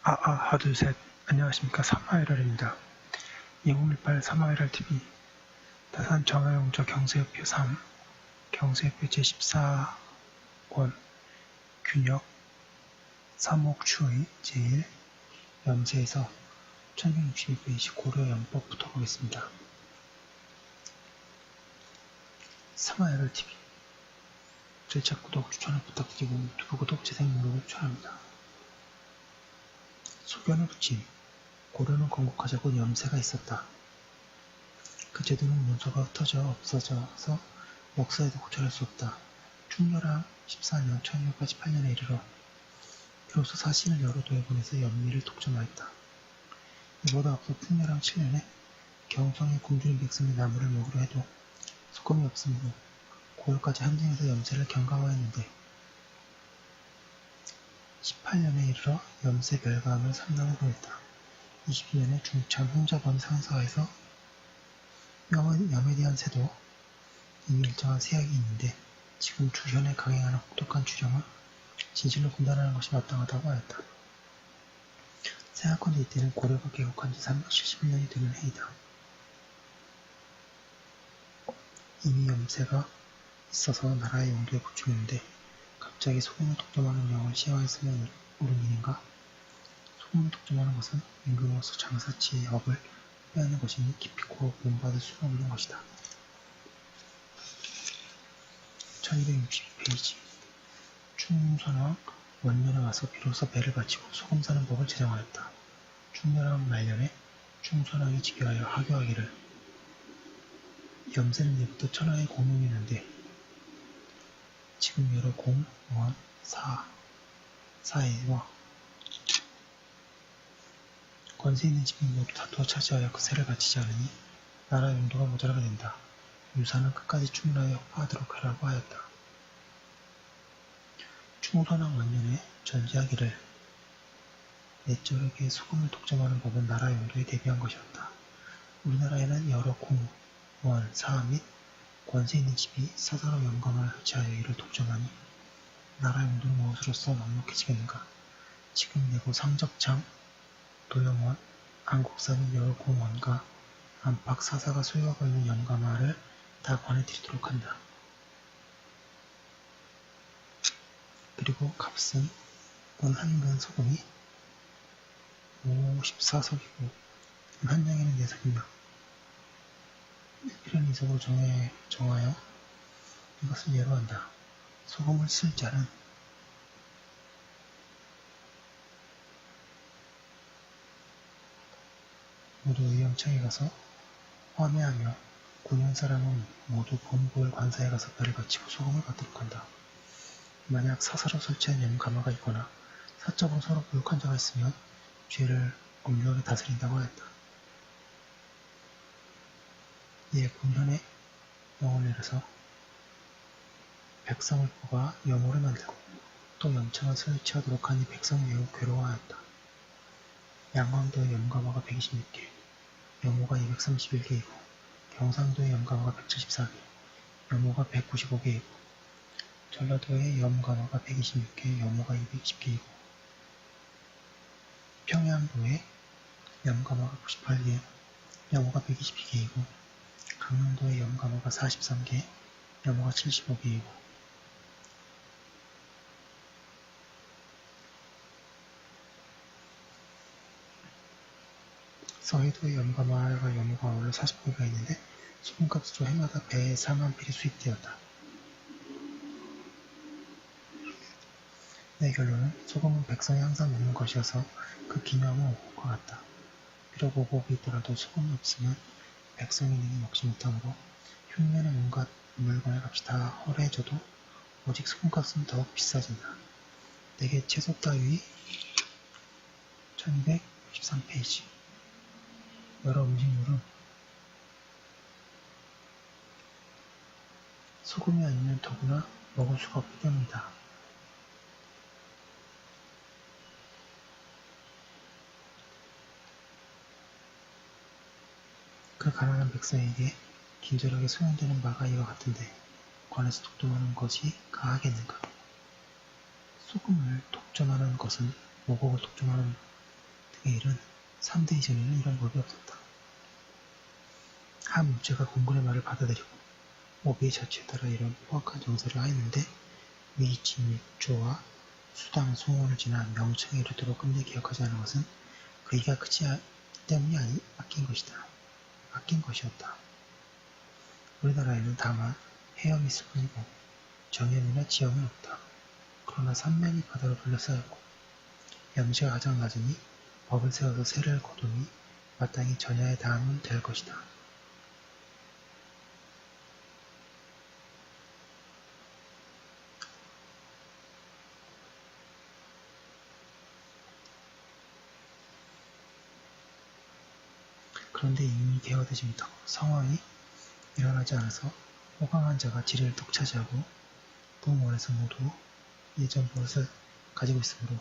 하둘셋. 안녕하십니까. 사마이럴입니다. 2018 사마이럴TV 다산 정화용조 경세우표 3 경세우표 제14권 균역 3옥추의 제1 염세에서 1162페이지 고려연법부터 보겠습니다. 사마이럴TV 절차 구독, 추천을 부탁드리고 유튜브 구독, 재생 목록을 추천합니다. 소견을 붙임. 고려는 건국하자고 염세가 있었다. 그 제도는 문서가 흩어져 없어져서 역사에도 고찰할 수 없다. 충렬왕 14년 1688년에 이르러 비로소 사신을 여러 도에 보내서 연미를 독점하였다. 이보다 앞서 풍렬왕 7년에 경성의 굶주린 백성이 나무를 먹으려 해도 소금이 없으므로 고을까지 항쟁해서 염세를 경감하였는데 18년에 이르러 염세 별감을 3랑을 보냈다. 22년에 중참 홍자범 상서에서 염에 대한 세도 이미 일정한 세약이 있는데 지금 주현에 강행하는 혹독한 추정을 진실로 분단하는 것이 마땅하다고 하였다. 생각컨대 이때는 고려가 개국한 지 370년이 되는 해이다. 이미 염세가 있어서 나라의 용도에 부추겼는데 갑자기 소금을 독점하는 영을 시행하였으면 옳은 일인가? 소금을 독점하는 것은 임금으로서 장사치의 업을 빼앗는 것이니 깊이 고어 본받을 수가 없는 것이다. 1262페이지 충선왕 원년에 와서 비로소 배를 바치고 소금 사는 법을 제정하였다. 충렬왕 말년에 충선왕이 직위하여 하교하기를 염세는 예부터 천하의 공용이었는데 지금 여러 공, 원, 사해와 권세 있는 집이 모두 다투어 차지하여 그 세를 바치지 않으니 나라 용도가 모자라게 된다. 유사는 끝까지 충분하여 협파하도록 하라고 하였다. 충선왕 원년에 전지하기를 내적에게 소금을 독점하는 법은 나라 용도에 대비한 것이었다. 우리나라에는 여러 공, 원, 사 및 권세 있는 집이 사사로 영감을 취하여 이를 독점하니 나라 용도는 무엇으로서 넉넉해지겠는가? 지금 내고 상접창, 도영원, 안국사 및 여러 공원과 안팎 사사가 소유하고 있는 영감화를 다 관해드리도록 한다. 그리고 값은 한근 소금이 54석이고 한 장에는 4석이며 필연 이석으로 정하여 이것을 예로 한다. 소금을 쓸 자는 모두 의염청에 가서 화매하며 9년 사람은 모두 본고을 관사에 가서 별을 바치고 소금을 받도록 한다. 만약 사사로 설치한 염가마가 있거나 사적으로 서로 교육한 자가 있으면 죄를 엄중하게 다스린다고 하였다. 이에 군현의 영을 내려서 백성을 뽑아 염호를 만들고 또 염청을 설치하도록 하니 백성이 매우 괴로워하였다. 양광도의 염가마가 126개, 염호가 231개이고 경상도의 염가마가 174개, 염호가 195개이고 전라도의 염가마가 126개, 염호가 210개이고 평양도의 염가마가 98개, 염호가 122개이고 강릉도의 염가마가 43개, 염호가 75개이고 서해도의 염가마가 염호가 원래 40개가 있는데 소금값으로 해마다 배에 4만 필이 수입되었다. 내 결론은 소금은 백성이 항상 먹는 것이어서 그 기념은 오곡과 같다. 비록 오곡이 있더라도 소금이 없으면 백성이 능히 먹지 못하므로 흉년의 온갖 물건의 값이 다 허래해져도 오직 소금값은 더욱 비싸진다. 내게 채소 따위 1263페이지 여러 음식물은 소금이 아니면 더구나 먹을 수가 없기 때문이다. 그 가난한 백성에게 긴절하게 소용되는 바가 이와 같은데 관에서 독점하는 것이 가하겠는가? 소금을 독점하는 것은 오곡을 독점하는 그의 일은 3대 이전에는 이런 법이 없었다. 한 무죄가 공군의 말을 받아들이고 오비의 자취에 따라 이런 포악한 정서를 하였는데 위진육조와 수당 송원을 지나 명청에 이르도록 끝내 기억하지 않은 것은 그이가 크지 때문이 아낀 것이었다. 우리나라에는 다만 해염이 있을 뿐이고 정염이나 지염은 없다. 그러나 삼면이 바다로 둘러싸였고 염세가 가장 낮으니 법을 세워서 세를 거두니 마땅히 전야에 닿으면 될 것이다. 그런데 이미 개화되지 못하고 상황이 일어나지 않아서 호강한 자가 지리를 독차지하고 부원에서 모두 예전 버릇을 가지고 있으므로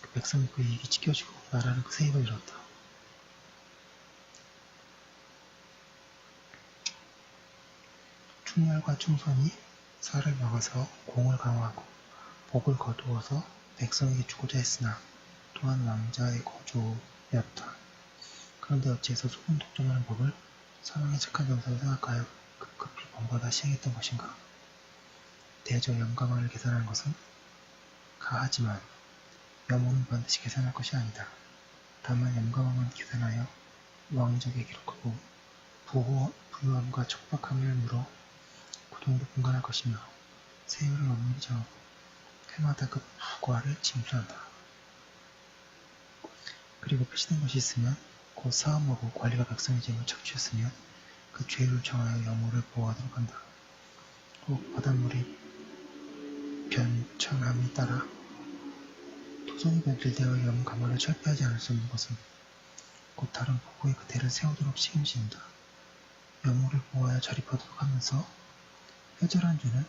그 백성이 그 이익이 찢겨지고 나라는 그 세입을 잃었다. 충렬과 충선이 살을 막아서 공을 강화하고 복을 거두어서 백성에게 주고자 했으나 또한 왕자의 거조였다. 그런데 어찌해서 소금 독점하는 법을 사망의 착한 정서로 생각하여 급급히 번거다 시행했던 것인가? 대저 염가망을 계산하는 것은 가하지만 염호는 반드시 계산할 것이 아니다. 다만 염가망은 계산하여 왕족에 기록하고 부유함과 척박함을 물어 고통으로 분간할 것이며 세율을 엄밀히 정하고 해마다 그 부과를 징수한다. 그리고 표시된 것이 있으면 곧 사함하고 관리가 백성의 재물을 착취했으면 그 죄를 정하여 염호를 보호하도록 한다. 꼭 바닷물이 변천함에 따라 토성이 변질되어 염가마를 철폐하지 않을 수 없는 것은 곧 다른 보고의 그 대를 세우도록 책임진다. 염호를 보호하여 자립하도록 하면서 회절한 죄는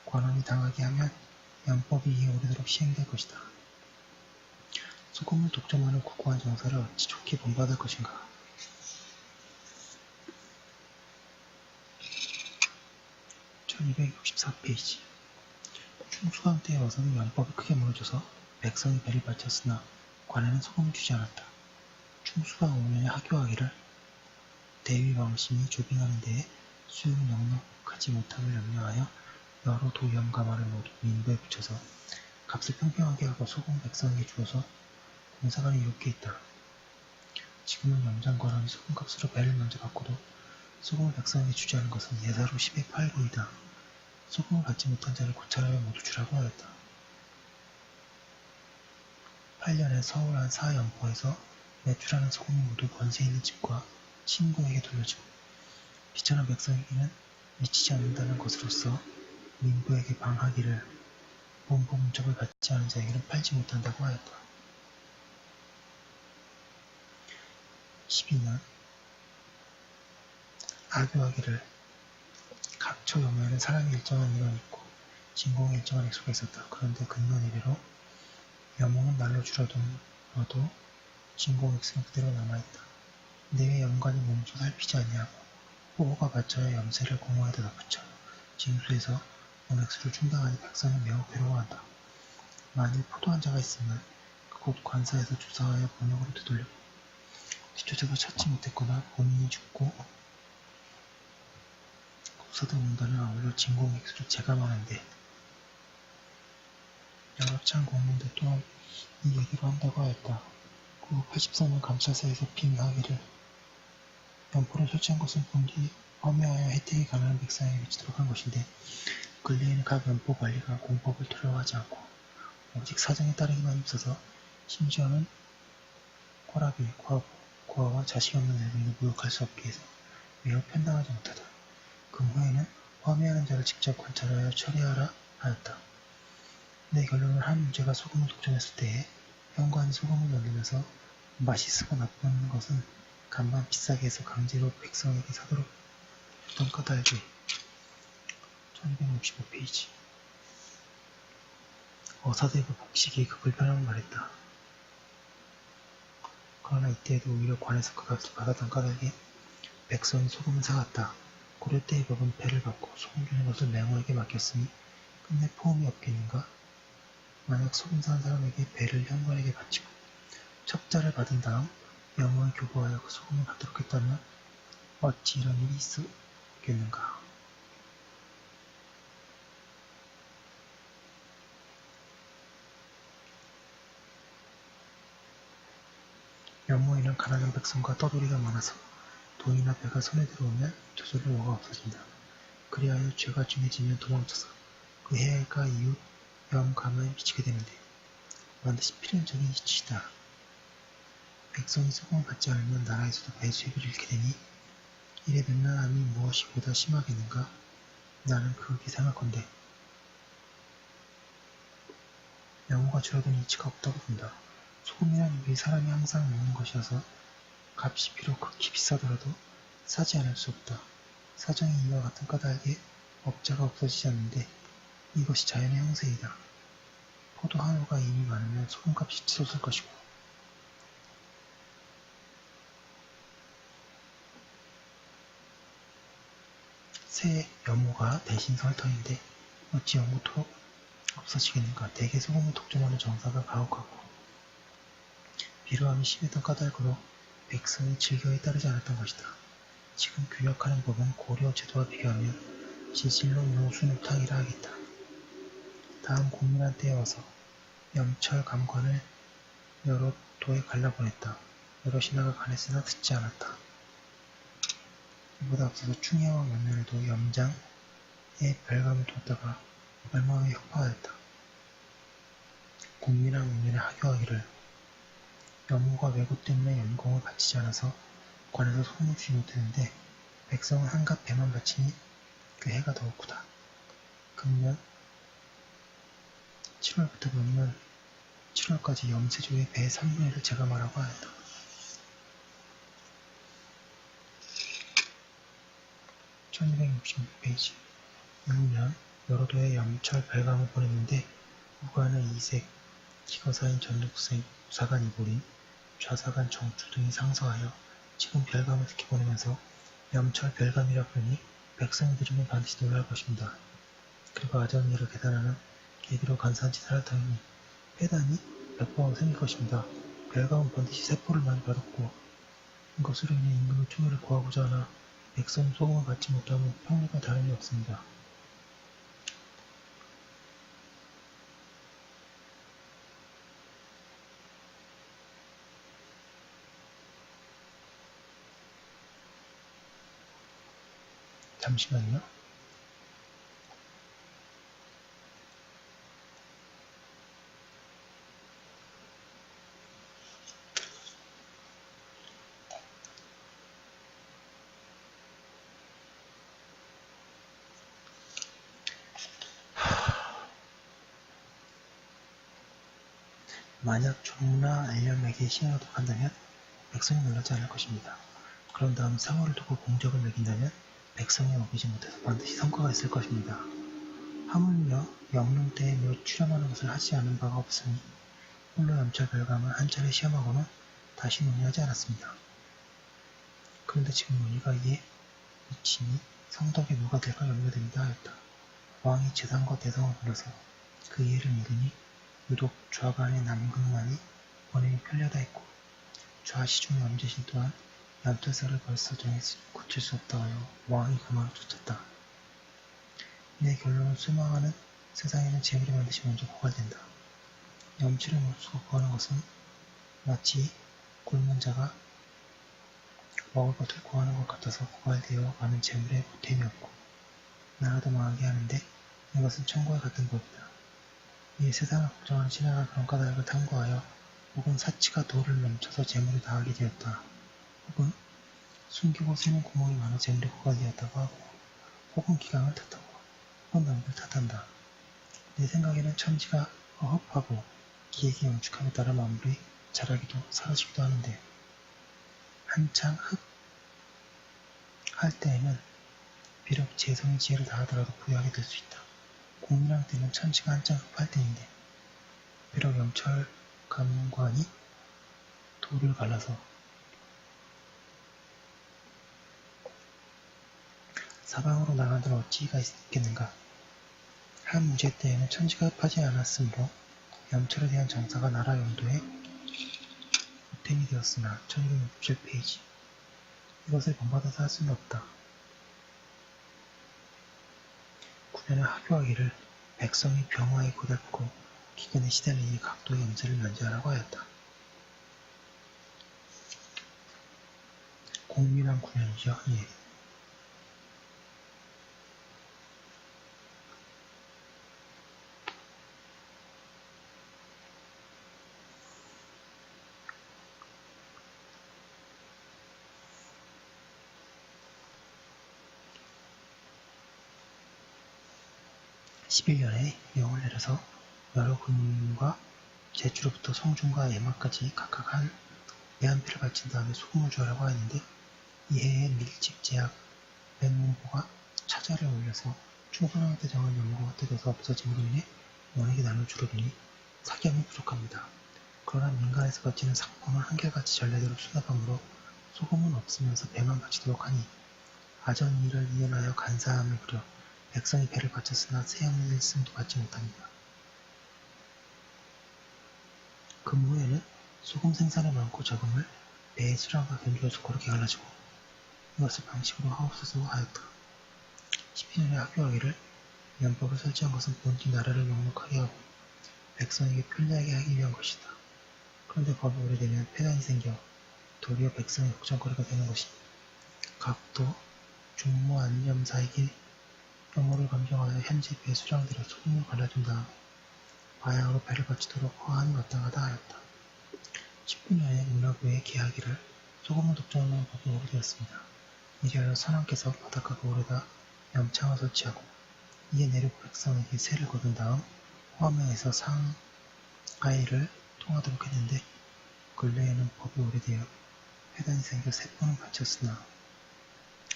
관원이 당하게 하면 양법이 이에 오래도록 시행될 것이다. 소금을 독점하는 국고한 정사를 어찌 좋게 본받을 것인가. 1264페이지 충수강 때에 와서는 양법이 크게 무너져서 백성이 배를 바쳤으나 관에는 소금을 주지 않았다. 충수강 5년에 하교하기를 대위왕심이 조빙하는 데에 수용 넉넉하지 못함을 염려하여 여러 도염가마를 모두 민부에 붙여서 값을 평평하게 하고 소금 백성에게 주어서 공사관이 이롭게 있다. 지금은 염장관원이 소금값으로 배를 먼저 받고도 소금을 백성에게 주지 않은 것은 예사로 10의 8고이다. 소금을 받지 못한 자를 고찰하여 모두 주라고 하였다. 8년에 서울 한 사연포에서 매출하는 소금이 모두 권세 있는 집과 친구에게 돌려지고 비천한 백성에게는 미치지 않는다는 것으로서 민부에게 방하기를 본부 문적을 받지 않은 자에게는 팔지 못한다고 하였다. 12년 하교하기를 각처 염호에는 사람이 일정한 인원이 있고 진공에 일정한 액수가 있었다. 그런데 근년 이래로 염호는 날로 줄어들어도 진공 액수는 그대로 남아있다. 내외 염관이 몸소 살피지 아니하고 호호가 받쳐야 염세를 공허에다 덧붙여 징수해서 몸액수를 충당하니 백성은 매우 괴로워한다. 만일 포도한 자가 있으면 그곳 관사에서 조사하여 번역으로 되돌리고 뒤쫓아서 찾지 못했거나 본인이 죽고 국사도 문단을 아울러 진공 액수를 재감하는데 여러 창 공문들 또한 이 얘기로 한다고 하였다. 그 83년 감찰사에서 빙하기를 연포를 설치한 것은 본디 험해하여 혜택이 가난한 백성에게 미치도록 한 것인데 근래에는 각 연포 관리가 공법을 두려워하지 않고 오직 사정에 따르기만 힘써서 심지어는 꽈라비, 과와 자식 없는 늙은이도 모욕할 수 없게 해서 매우 편당하지 못하다. 금후에는 험해하는 자를 직접 관찰하여 처리하라 하였다. 내 결론은 한 문제가 소금을 독점했을 때에 현관이 소금을 만들면서 맛이 쓰고 나쁜 것은 간만 비싸게 해서 강제로 백성에게 사도록 했던 까닭에 1265페이지 어사대부 복식이 그 불편함을 말했다. 그러나 이때에도 오히려 관에서 그 값을 받았던 까닭에 백성이 소금을 사갔다. 고려 때의 법은 배를 받고 소금 주는 것을 맹호에게 맡겼으니 끝내 포옹이 없겠는가? 만약 소금 산 사람에게 배를 형관에게 바치고 첩자를 받은 다음 영호에 교부하여 그 소금을 받도록 했다면 어찌 이런 일이 있었겠는가? 연모에는 가난한 백성과 떠돌이가 많아서 돈이나 배가 손에 들어오면 저절로 뭐가 없어진다. 그리하여 죄가 중해지면 도망쳐서 그 해외가 이웃 염감을 미치게 되는데 반드시 필연적인 이치이다. 백성이 소금을 받지 않으면 나라에서도 배수익을 잃게 되니 이래 백난함이 무엇이 보다 심하겠는가? 나는 그렇게 생각건대 영호가 줄어든 이치가 없다고 본다. 소금이란 우리 사람이 항상 먹는 것이어서 값이 비록 극히 비싸더라도 사지 않을 수 없다. 사정이 이와 같은 까닭에 업자가 없어지지 않는데 이것이 자연의 형세이다. 포도 한우가 이미 많으면 소금값이 치솟을 것이고 새 연모가 대신 설 터인데 어찌 영구토록 없어지겠는가. 대개 소금을 독점하는 정사가 가혹하고 비루함이 심했던 까닭으로 백성이 즐겨에 따르지 않았던 것이다. 지금 규약하는 법은 고려 제도와 비교하면 진실로 노순우탕이라 하겠다. 다음 공민한 때에 와서 염철 감관을 여러 도에 갈라보냈다. 여러 신하가 간했으나 듣지 않았다. 이보다 앞서서 충해와 만면에도 염장에 별감을 두었다가 얼마 후에 혁파하였다. 공민한 문면에 하교하기를 염호가 왜구 때문에 연공을 바치지 않아서 관에서 소금을 주지 못했는데 백성은 한갓 배만 바치니 그 해가 더욱 크다. 금년 7월부터 금년 7월까지 염세조의 배 3분의 1을 제감하라고 하였다. 1266페이지 이후년 여러 도의 염철 별감을 보냈는데 우관의 이색, 기거사인 전륙생, 우사관 이보린, 좌사관 정추 등이 상서하여 지금 별감을 특히 보내면서 염철 별감이라 부르니 백성이 들으면 반드시 놀랄 것입니다. 그리고 아전이를 계산하는 계기로 간산지사를 터이니 패단이 몇 번 생길 것입니다. 별감은 반드시 세포를 많이 받았고 이것으로 인해 임금의 총애를 구하고자 하나 백성이 소금을 받지 못하면 평리가 다름이 없습니다. 잠시만요. 만약 종무나 알념에게 신하가 독한다면 백성이 놀라지 않을 것입니다. 그런 다음 상호를 두고 공적을 매긴다면 백성이 어기지 못해서 반드시 성과가 있을 것입니다. 하물며 영릉 때에 몇 출연하는 것을 하지 않은 바가 없으니 홀로 염찰 별감을 한 차례 시험하고는 다시 논의하지 않았습니다. 그런데 지금 논의가 이에 미치니 성덕에 누가 될까 염려됩니다 하였다. 왕이 재상과 대성을 불러서 그 이해를 읽으니 유독 좌간의 남극만이 본인이 편려다 했고 좌시중의 엄제신 또한 연퇴사를 벌써 정해 고칠 수 없다 하여 왕이 그만을 쫓았다. 내 결론을 수망하는 세상에는 재물이 반드시 먼저 고갈된다. 염치를 못 쓰고 구하는 것은 마치 굶은 자가 먹을 것을 구하는 것 같아서 고갈되어 가는 재물에 보탬이 없고 나라도 망하게 하는데 이것은 천국과 같은 법이다. 이 세상을 걱정하는 신하가 그런 까닭을 탐구하여 혹은 사치가 도를 넘쳐서 재물을 다하게 되었다. 혹은 숨기고 새는 구멍이 많아 재물이 고갈되었다고 하고 혹은 기강을 탓하고 혹은 남들 탓한다. 내 생각에는 천지가 허흡하고 기획의 영축함에 따라 마무리 자라기도 사라지기도 하는데 한창 흡할 때에는 비록 재성의 지혜를 다하더라도 부유하게 될 수 있다. 공민왕 때는 천지가 한창 흡할 때인데 비록 염철 감관이 돌을 갈라서 사방으로 나간들 어찌가 있겠는가. 한 문제 때에는 천지가 합하지 않았으므로 염철에 대한 정사가 나라 영도에 보탬이 되었으나 1267페이지 이것을 본받아서 할 수는 없다. 구년에 하교하기를 백성이 병화에 고달프고 기근에 시달리니 각도의 염세를 면제하라고 하였다. 공밀한 구년이죠. 예. (11년에) 명을 내려서 여러 군과 제주로부터 성중과 예마까지 각각 한 배한표를 바친 다음에 소금을 주하라고 하였는데 이해에 밀집제약 백문보가 차자를 올려서 충선왕한테 정한 연고가 뜯어서 없어짐으로 인해 원액이 나눠 줄어드니 사기함이 부족합니다. 그러나 민간에서 바치는 상품은 한결같이 전례대로 수납하므로 소금은 없으면서 배만 바치도록 하니 아전이를 이연하여 간사함을 부려 백성이 배를 바쳤으나 세형의 일승도 받지 못합니다. 금후에는 소금 생산에 많고 적음을 배의 수량과 견주어서 고르게 갈라지고 이것을 방식으로 하옵소서 하였다. 12년에 학교하기를 연법을 설치한 것은 본디 나라를 넉넉하게 하고 백성에게 편리하게 하기 위한 것이다. 그런데 법이 오래되면 폐단이 생겨 도리어 백성의 걱정거리가 되는 것이니 각도 중무 안염사에게 혐오를 감정하여 현재 배 수량대로 소금을 갈라준 다음 바야흐로 배를 바치도록 허한이 마땅하다 하였다. 19년에 문화부에 계하기를 소금을 독점하는 법이 오래되었습니다. 이리하여 선왕께서 바닷가가 오래다 염창을 설치하고 이에 내륙 백성에게 세를 거둔 다음 호암명에서 상하이를 통하도록 했는데 근래에는 법이 오래되어 회단이 생겨 3번은 바쳤으나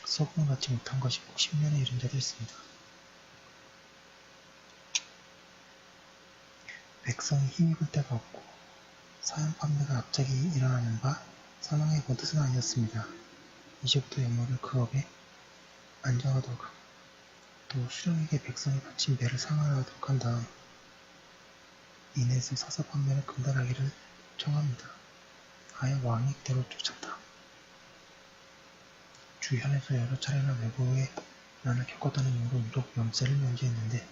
소금을 받지 못한 것이 꼭 10년에 이른 자도 있습니다. 백성이 힘입을 데가 없고 사양 판매가 갑자기 일어나는 바 선왕의 본뜻은 아니었습니다. 이제부터 연못을 그 업에 안정하도록 하고 또 수령에게 백성이 바친 배를 상환하도록 한 다음 인해서 사서 판매를 금단하기를 청합니다. 하여 왕이 그대로 쫓았다. 주현에서 여러 차례나 외부의 난을 겪었다는 이유로 유독 염세를 면제했는데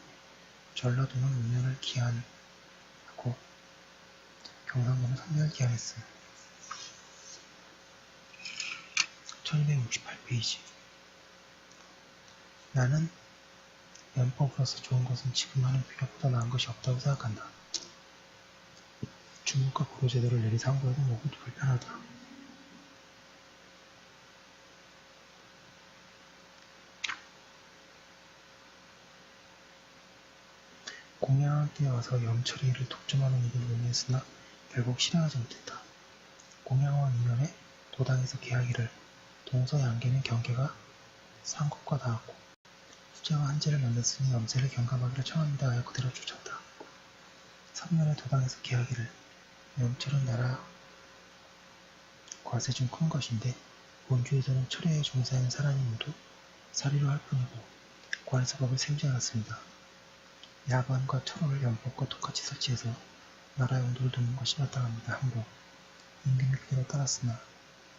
전라도는 5년을 기한하고 경상도는 3년을 기한했음. 1268페이지 나는 연법으로서 좋은 것은 지금 하는 비교보다 나은 것이 없다고 생각한다. 중국과 고려 제도를 내리 상고해도 모두 불편하다. 공양한 때에 와서 염철이 이를 독점하는 일을 논의했으나 결국 실행하지 못했다. 공양왕 2년에 도당에서 계하기를 동서양계는 경계가 상국과 닿았고 수재와 한제를 만났으니 염세를 경감하기를 청합니다 하여 그대로 쫓았다. 3년에 도당에서 계하기를 염철은 나라 과세 중 큰 것인데 본주에서는 철회에 종사하는 사람이 모두 사리로 할 뿐이고 관에서 법을 세우지 않았습니다. 야관과 철호를 연법과 똑같이 설치해서 나라 용도를 돕는 것이 마땅합니다. 항복 임금이 그대로 따랐으나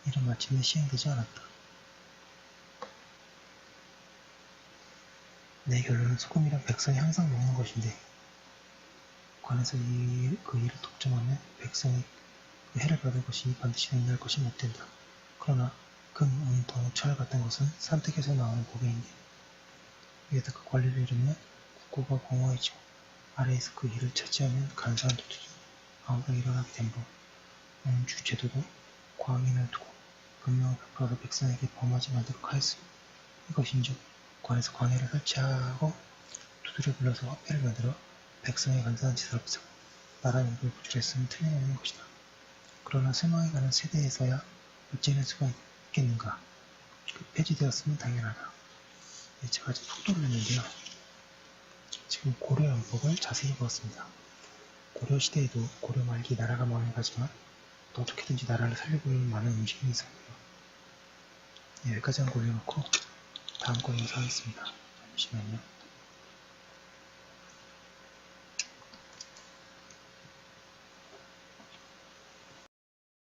이는 마침내 시행되지 않았다. 내 결론은 소금이란 백성이 항상 먹는 것인데 관에서 그 일을 독점하면 백성이 그 해를 받을 것이 반드시 냉날 것이 못 된다. 그러나 금, 은, 동, 철 같은 것은 산택에서 나오는 고개인데 위에다가 관리를 잃으면 국고가 공허해지고 아래에서 그 일을 차지하면 간사한 도둑이 아우가 일어나게 된 법. 주 제도도 광인을 두고 금령을 베풀어서 백성에게 범하지 말도록 하였으니 이것인즉 관에서 관회를 설치하고 두드려 불러서 화폐를 만들어 백성의 간사한 짓을 없애고 나라 용도를 구출했으면 틀림없는 것이다. 그러나 쇠망에 가는 세대에서야 어찌할 수가 있겠는가. 폐지되었으면 당연하다. 네, 제가 지금 속도를 냈는데요. 지금 고려 연법을 자세히 보았습니다. 고려 시대에도 고려 말기 나라가 망해가지만 또 어떻게든지 나라를 살려보려는 많은 움직임이 있었고요. 네, 여기까지 한거 올려놓고 다음 거 영상하겠습니다. 잠시만요.